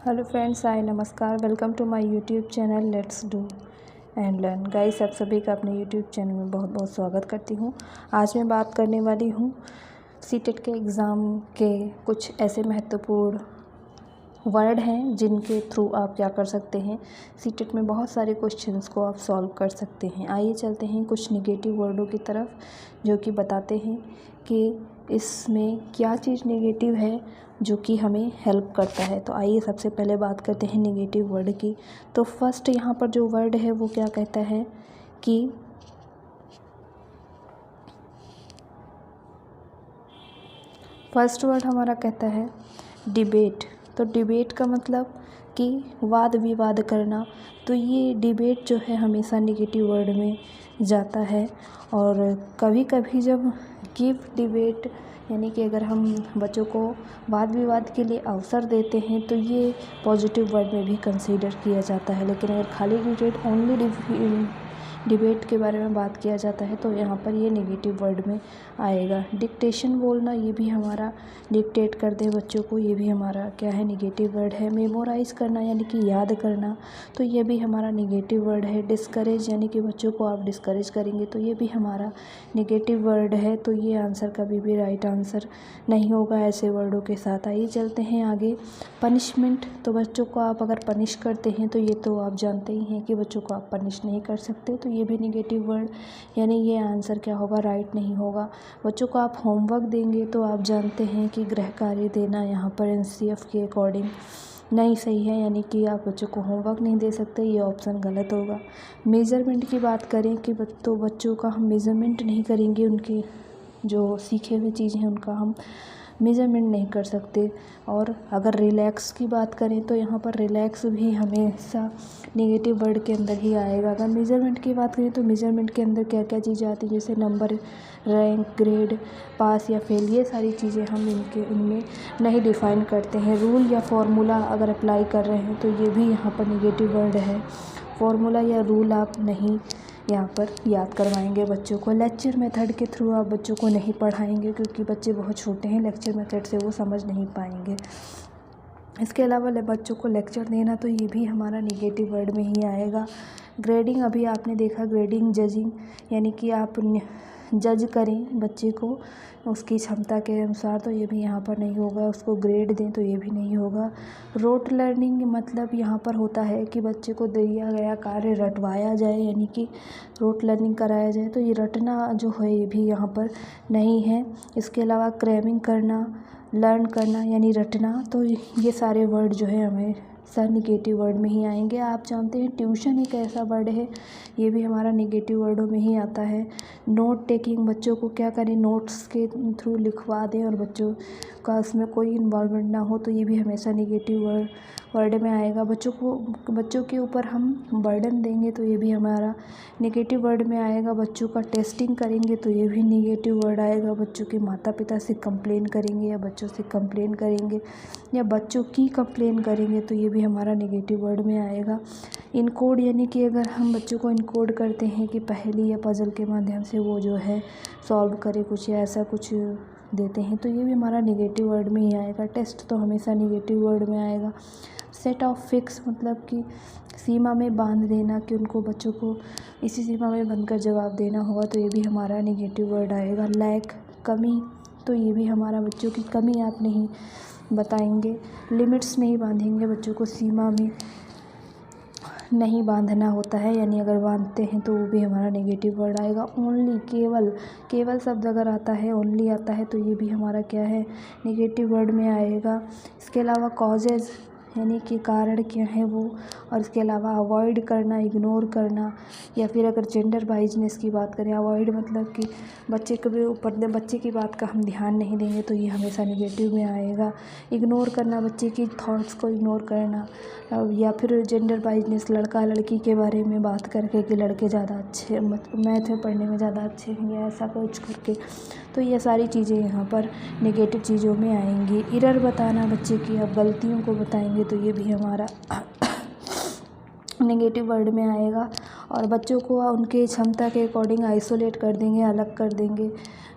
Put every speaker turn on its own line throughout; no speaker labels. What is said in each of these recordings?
Hello friends, hi नमस्कार। Welcome to my YouTube channel let's do and learn. Guys, आप सभी का अपने यूट्यूब चैनल में बहुत बहुत स्वागत करती हूँ। आज मैं बात करने वाली हूँ सीटेट के एग्ज़ाम के कुछ ऐसे महत्वपूर्ण वर्ड हैं जिनके थ्रू आप क्या कर सकते हैं, सीटेट में बहुत सारे क्वेश्चंस को आप सॉल्व कर सकते हैं। आइए चलते हैं कुछ नेगेटिव वर्डों की तरफ जो कि बताते हैं कि इसमें क्या चीज़ नेगेटिव है जो कि हमें हेल्प करता है। तो आइए सबसे पहले बात करते हैं नेगेटिव वर्ड की। तो फर्स्ट यहाँ पर जो वर्ड है वो क्या कहता है कि फर्स्ट वर्ड हमारा कहता है डिबेट। तो डिबेट का मतलब कि वाद विवाद करना। तो ये डिबेट जो है हमेशा नेगेटिव वर्ड में जाता है। और कभी कभी जब गिव डिबेट यानी कि अगर हम बच्चों को वाद विवाद के लिए अवसर देते हैं तो ये पॉजिटिव वर्ड में भी कंसीडर किया जाता है। लेकिन अगर खाली डिबेट ओनली डिबेट के बारे में बात किया जाता है तो यहाँ पर ये नेगेटिव वर्ड में आएगा। डिक्टेशन बोलना, ये भी हमारा डिक्टेट करते हैं बच्चों को, ये भी हमारा क्या है, नेगेटिव वर्ड है। मेमोराइज़ करना यानी कि याद करना, तो ये भी हमारा नेगेटिव वर्ड है। डिस्करेज यानी कि बच्चों को आप डिस्करेज करेंगे तो ये भी हमारा नेगेटिव वर्ड है। तो ये आंसर कभी भी राइट आंसर नहीं होगा ऐसे वर्डों के साथ। आइए चलते हैं आगे। पनिशमेंट, तो बच्चों को आप अगर पनिश करते हैं तो ये तो आप जानते ही हैं कि बच्चों को आप पनिश नहीं कर सकते, तो ये भी नेगेटिव वर्ड यानी ये आंसर क्या होगा, राइट नहीं होगा। बच्चों को आप होमवर्क देंगे तो आप जानते हैं कि गृह कार्य देना यहाँ पर एनसीएफ के अकॉर्डिंग नहीं सही है, यानी कि आप बच्चों को होमवर्क नहीं दे सकते, ये ऑप्शन गलत होगा। मेज़रमेंट की बात करें कि तो बच्चों का हम मेज़रमेंट नहीं करेंगे, उनके जो सीखे हुए चीज़ें हैं उनका हम मेज़रमेंट नहीं कर सकते। और अगर रिलैक्स की बात करें तो यहाँ पर रिलैक्स भी हमेशा नेगेटिव वर्ड के अंदर ही आएगा। अगर मेज़रमेंट की बात करें तो मेज़रमेंट के अंदर क्या क्या चीज़ें आती हैं, जैसे नंबर, रैंक, ग्रेड, पास या फेल, ये सारी चीज़ें हम इनमें नहीं डिफ़ाइन करते हैं। रूल या फार्मूला अगर अप्लाई कर रहे हैं तो ये भी यहाँ पर नेगेटिव वर्ड है। फार्मूला या रूल आप नहीं यहाँ पर याद करवाएंगे बच्चों को। लेक्चर मेथड के थ्रू आप बच्चों को नहीं पढ़ाएंगे क्योंकि बच्चे बहुत छोटे हैं, लेक्चर मेथड से वो समझ नहीं पाएंगे। इसके अलावा बच्चों को लेक्चर देना, तो ये भी हमारा नेगेटिव वर्ड में ही आएगा। ग्रेडिंग, अभी आपने देखा ग्रेडिंग, जजिंग यानी कि आप जज करें बच्चे को उसकी क्षमता के अनुसार, तो ये भी यहाँ पर नहीं होगा। उसको ग्रेड दें तो ये भी नहीं होगा। रोट लर्निंग मतलब यहाँ पर होता है कि बच्चे को दिया गया कार्य रटवाया जाए, यानी कि रोट लर्निंग कराया जाए, तो ये रटना जो है ये भी यहाँ पर नहीं है। इसके अलावा क्रैमिंग करना, लर्न करना यानी रटना, तो ये सारे वर्ड जो है हमें सर नेगेटिव वर्ड में ही आएंगे। आप जानते हैं ट्यूशन एक ऐसा वर्ड है, ये भी हमारा नेगेटिव वर्डों में ही आता है। नोट टेकिंग, बच्चों को क्या करें, नोट्स के थ्रू लिखवा दें और बच्चों का उसमें कोई इन्वॉल्वमेंट ना हो, तो ये भी हमेशा नेगेटिव वर्ड में आएगा। बच्चों के ऊपर हम बर्डन देंगे तो ये भी हमारा नेगेटिव वर्ड में आएगा। बच्चों का टेस्टिंग करेंगे तो ये भी नेगेटिव वर्ड आएगा। बच्चों के माता पिता से कंप्लेन करेंगे या बच्चों से कंप्लेन करेंगे या बच्चों की कंप्लेन करेंगे तो ये भी हमारा नेगेटिव वर्ड में आएगा। इनकोड यानी कि अगर हम बच्चों को इनकोड करते हैं कि पहेली या पजल के माध्यम से वो जो है सॉल्व करे कुछ या ऐसा कुछ देते हैं, तो ये भी हमारा नेगेटिव वर्ड में ही आएगा। टेस्ट तो हमेशा नेगेटिव वर्ड में आएगा। सेट ऑफ फिक्स मतलब कि सीमा में बांध देना, कि उनको बच्चों को इसी सीमा में बंधकर जवाब देना होगा, तो ये भी हमारा नेगेटिव वर्ड आएगा। लैक, कमी, तो ये भी हमारा बच्चों की कमी आप नहीं बताएंगे। लिमिट्स नहीं बांधेंगे, बच्चों को सीमा में नहीं बांधना होता है, यानी अगर बांधते हैं तो वो भी हमारा नेगेटिव वर्ड आएगा। ओनली, केवल शब्द अगर आता है, ओनली आता है, तो ये भी हमारा क्या है, नेगेटिव वर्ड में आएगा। इसके अलावा कॉजेज़ यानी कि कारण क्या है वो, और इसके अलावा अवॉइड करना, इग्नोर करना, या फिर अगर जेंडर बाइजनेस की बात करें, अवॉइड मतलब कि बच्चे के ऊपर बच्चे की बात का हम ध्यान नहीं देंगे तो ये हमेशा नेगेटिव में आएगा। इग्नोर करना, बच्चे की थॉट्स को इग्नोर करना, या फिर जेंडर बाइजनेस, लड़का लड़की के बारे में बात करके कि लड़के ज़्यादा अच्छे मतलब मैथ में पढ़ने में ज़्यादा अच्छे हैं या ऐसा कुछ करके, तो ये सारी चीज़ें यहाँ पर नेगेटिव चीज़ों में आएंगी। एरर बताना, बच्चे की आप गलतियों को बताएंगे तो ये भी हमारा नेगेटिव वर्ड में आएगा। और बच्चों को उनके क्षमता के अकॉर्डिंग आइसोलेट कर देंगे, अलग कर देंगे,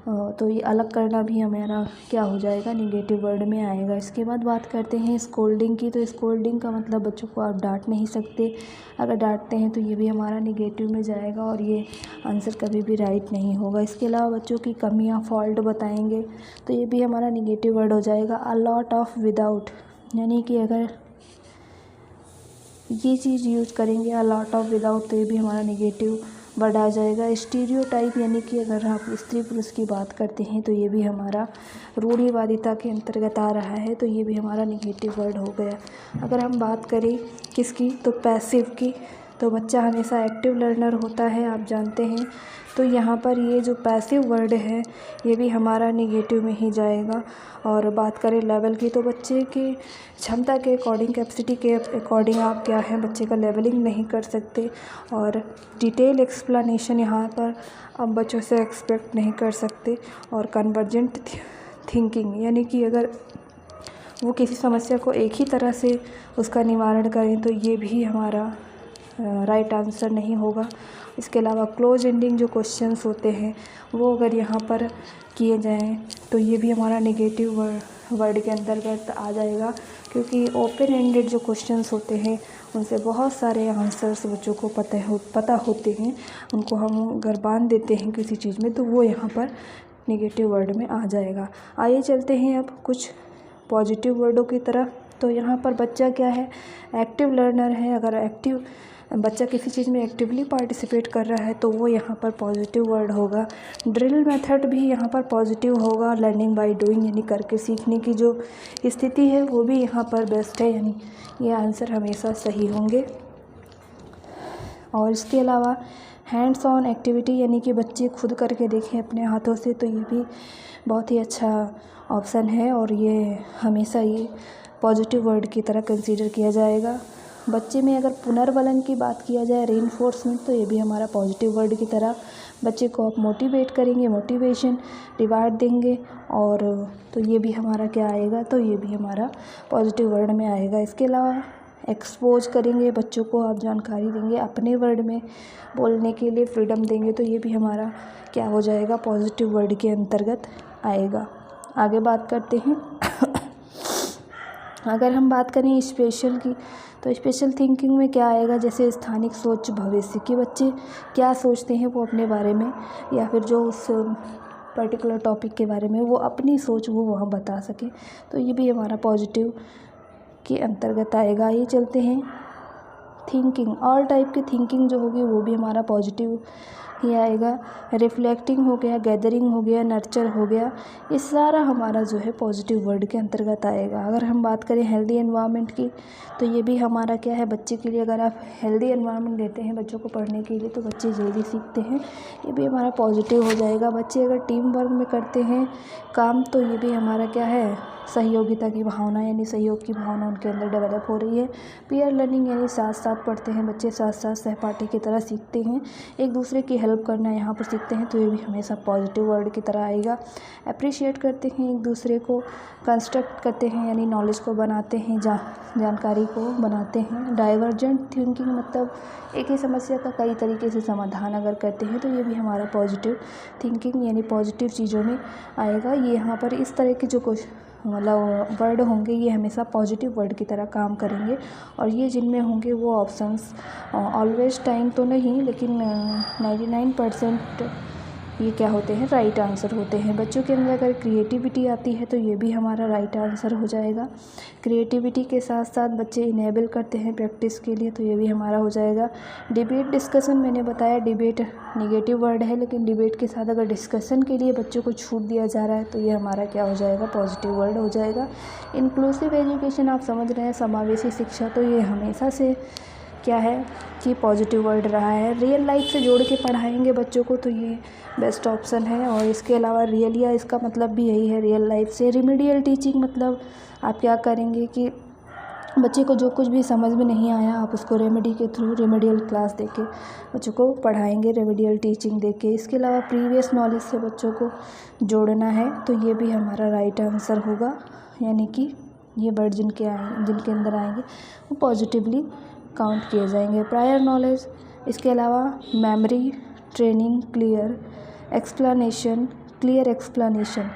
तो ये अलग करना भी हमारा क्या हो जाएगा, निगेटिव वर्ड में आएगा। इसके बाद बात करते हैं स्कोल्डिंग की। तो स्कोल्डिंग का मतलब बच्चों को आप डांट नहीं सकते, अगर डांटते हैं तो ये भी हमारा निगेटिव में जाएगा और ये आंसर कभी भी राइट नहीं होगा। इसके अलावा बच्चों की कमियां, फॉल्ट बताएंगे तो ये भी हमारा निगेटिव वर्ड हो जाएगा। अ लॉट ऑफ विदाउट, यानी कि अगर ये चीज़ यूज़ करेंगे अ लॉट ऑफ विदाउट तो ये भी हमारा निगेटिव वर्ड आ जाएगा। स्टीरियोटाइप, यानी कि अगर आप स्त्री पुरुष की बात करते हैं तो ये भी हमारा रूढ़िवादिता के अंतर्गत आ रहा है, तो ये भी हमारा निगेटिव वर्ड हो गया। अगर हम बात करें किसकी, तो पैसिव की, तो बच्चा हमेशा एक्टिव लर्नर होता है, आप जानते हैं। तो यहाँ पर ये जो पैसिव वर्ड है ये भी हमारा निगेटिव में ही जाएगा। और बात करें लेवल की, तो बच्चे की क्षमता के अकॉर्डिंग, कैपेसिटी के अकॉर्डिंग आप क्या है, बच्चे का लेवलिंग नहीं कर सकते। और डिटेल एक्सप्लेनेशन यहाँ पर आप बच्चों से एक्सपेक्ट नहीं कर सकते। और कन्वर्जेंट थिंकिंग, यानी कि अगर वो किसी समस्या को एक ही तरह से उसका निवारण करें तो ये भी हमारा राइट आंसर नहीं होगा। इसके अलावा क्लोज एंडिंग जो क्वेश्चंस होते हैं वो अगर यहाँ पर किए जाएं तो ये भी हमारा निगेटिव वर्ड के अंतर्गत आ जाएगा, क्योंकि ओपन एंडेड जो क्वेश्चंस होते हैं उनसे बहुत सारे आंसर्स बच्चों को पता होते हैं। उनको हम अगर बांध देते हैं किसी चीज़ में तो वो यहाँ पर निगेटिव वर्ड में आ जाएगा। आइए चलते हैं अब कुछ पॉजिटिव वर्डों की तरफ। तो यहाँ पर बच्चा क्या है, एक्टिव लर्नर है। अगर बच्चा किसी चीज़ में एक्टिवली पार्टिसिपेट कर रहा है तो वो यहाँ पर पॉजिटिव वर्ड होगा। ड्रिल मेथड भी यहाँ पर पॉजिटिव होगा। लर्निंग बाय डूइंग, यानी करके सीखने की जो स्थिति है वो भी यहाँ पर बेस्ट है, यानी ये आंसर हमेशा सही होंगे। और इसके अलावा हैंड्स ऑन एक्टिविटी, यानी कि बच्चे खुद करके देखें अपने हाथों से, तो ये भी बहुत ही अच्छा ऑप्शन है और ये हमेशा ये पॉजिटिव वर्ड की तरह कंसीडर किया जाएगा। बच्चे में अगर पुनर्बलन की बात किया जाए, रीइंफोर्समेंट, तो ये भी हमारा पॉजिटिव वर्ड की तरह बच्चे को आप मोटिवेट करेंगे, मोटिवेशन रिवार्ड देंगे, और तो ये भी हमारा क्या आएगा, तो ये भी हमारा पॉजिटिव वर्ड में आएगा। इसके अलावा एक्सपोज करेंगे, बच्चों को आप जानकारी देंगे, अपने वर्ड में बोलने के लिए फ्रीडम देंगे, तो ये भी हमारा क्या हो जाएगा, पॉजिटिव वर्ड के अंतर्गत आएगा। आगे बात करते हैं अगर हम बात करें स्पेशल की, तो स्पेशल थिंकिंग में क्या आएगा, जैसे स्थानिक सोच, भविष्य के बच्चे क्या सोचते हैं वो अपने बारे में, या फिर जो उस पर्टिकुलर टॉपिक के बारे में वो अपनी सोच वो वहाँ बता सके, तो ये भी हमारा पॉजिटिव के अंतर्गत आएगा। ये चलते हैं थिंकिंग, ऑल टाइप की थिंकिंग जो होगी वो भी हमारा पॉजिटिव ही आएगा। रिफ्लेक्टिंग हो गया, गैदरिंग हो गया, नर्चर हो गया, ये सारा हमारा जो है पॉजिटिव वर्ड के अंतर्गत आएगा। अगर हम बात करें हेल्दी एनवायरनमेंट की, तो ये भी हमारा क्या है, बच्चे के लिए अगर आप हेल्दी एनवायरनमेंट देते हैं बच्चों को पढ़ने के लिए तो बच्चे जल्दी सीखते हैं, ये भी हमारा पॉजिटिव हो जाएगा। बच्चे अगर टीम वर्क में करते हैं काम, तो ये भी हमारा क्या है, सहयोगिता की भावना, यानी सहयोग की भावना उनके अंदर डेवलप हो रही है। पीयर लर्निंग, यानी साथ साथ पढ़ते हैं बच्चे, साथ साथ सहपाठी की तरह सीखते हैं, एक दूसरे की हेल्प करना यहाँ पर सीखते हैं, तो ये भी हमेशा पॉजिटिव वर्ड की तरह आएगा। अप्रिशिएट करते हैं एक दूसरे को, कंस्ट्रक्ट करते हैं यानी नॉलेज को बनाते हैं, जानकारी को बनाते हैं। डाइवर्जेंट थिंकिंग मतलब एक ही समस्या का कई तरीके से समाधान अगर करते हैं, तो ये भी हमारा पॉजिटिव थिंकिंग यानी पॉजिटिव चीज़ों में आएगा। ये यहाँ पर इस तरह के जो कुछ मतलब वर्ड होंगे ये हमेशा पॉजिटिव वर्ड की तरह काम करेंगे, और ये जिनमें होंगे वो ऑप्शंस ऑलवेज टाइम तो नहीं, लेकिन 99% ये क्या होते हैं, राइट आंसर होते हैं। बच्चों के अंदर अगर क्रिएटिविटी आती है तो ये भी हमारा राइट आंसर हो जाएगा। क्रिएटिविटी के साथ साथ बच्चे इनेबल करते हैं प्रैक्टिस के लिए, तो ये भी हमारा हो जाएगा। डिबेट डिस्कशन, मैंने बताया डिबेट निगेटिव वर्ड है, लेकिन डिबेट के साथ अगर डिस्कशन के लिए बच्चों को छूट दिया जा रहा है तो ये हमारा क्या हो जाएगा, पॉजिटिव वर्ड हो जाएगा। इंक्लूसिव एजुकेशन आप समझ रहे हैं, समावेशी शिक्षा, तो ये हमेशा से क्या है कि पॉजिटिव वर्ड रहा है। रियल लाइफ से जोड़ के पढ़ाएंगे बच्चों को, तो ये बेस्ट ऑप्शन है। और इसके अलावा रियलिया, इसका मतलब भी यही है, रियल लाइफ से। रिमीडियल टीचिंग मतलब आप क्या करेंगे कि बच्चे को जो कुछ भी समझ में नहीं आया आप उसको रेमेडी के थ्रू रेमेडियल क्लास देके बच्चों को पढ़ाएंगे, रेमेडियल टीचिंग देके। इसके अलावा प्रीवियस नॉलेज से बच्चों को जोड़ना है, तो ये भी हमारा राइट आंसर होगा, यानी कि ये वर्ड जिनके अंदर आएंगे वो पॉजिटिवली काउंट किए जाएंगे। प्रायर नॉलेज, इसके अलावा memory, training, clear, explanation, clear explanation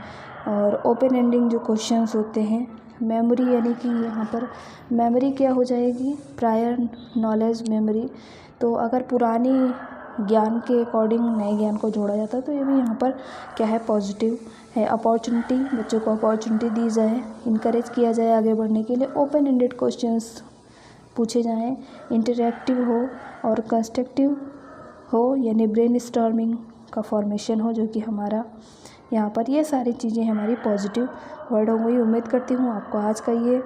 और ओपन एंडिंग जो क्वेश्चंस होते हैं। मेमोरी यानी कि यहाँ पर मेमोरी क्या हो जाएगी, प्रायर नॉलेज मेमोरी। तो अगर पुरानी ज्ञान के अकॉर्डिंग नए ज्ञान को जोड़ा जाता है तो ये भी यहाँ पर क्या है, पॉजिटिव है। अपॉर्चुनिटी, बच्चों को अपॉर्चुनिटी दी जाए, इनकरेज किया जाए आगे बढ़ने के लिए। ओपन एंडेड क्वेश्चंस पूछे जाएं, इंटरैक्टिव हो और कंस्ट्रक्टिव हो, यानी ब्रेन स्टॉर्मिंग का फॉर्मेशन हो, जो कि हमारा यहाँ पर ये सारी चीज़ें हमारी पॉजिटिव वर्ड हो गई। उम्मीद करती हूँ आपको आज का ये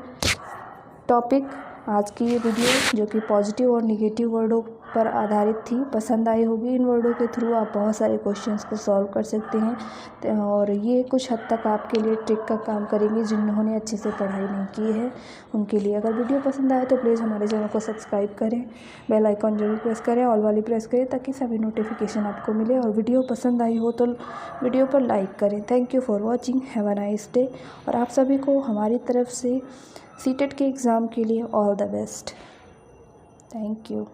टॉपिक, आज की ये वीडियो जो कि पॉजिटिव और निगेटिव वर्डों पर आधारित थी, पसंद आई होगी। इन वर्डों के थ्रू आप बहुत सारे क्वेश्चंस को सॉल्व कर सकते हैं और ये कुछ हद तक आपके लिए ट्रिक का काम करेंगे जिन्होंने अच्छे से पढ़ाई नहीं की है उनके लिए। अगर वीडियो पसंद आए तो प्लीज़ हमारे चैनल को सब्सक्राइब करें, बेल आइकॉन जरूर प्रेस करें, ऑल वाली प्रेस करें ताकि सभी नोटिफिकेशन आपको मिले। और वीडियो पसंद आई हो तो वीडियो पर लाइक करें। Thank you for watching, have a nice day. और आप सभी को हमारी तरफ से सीटेट के एग्ज़ाम के लिए all the best. Thank you.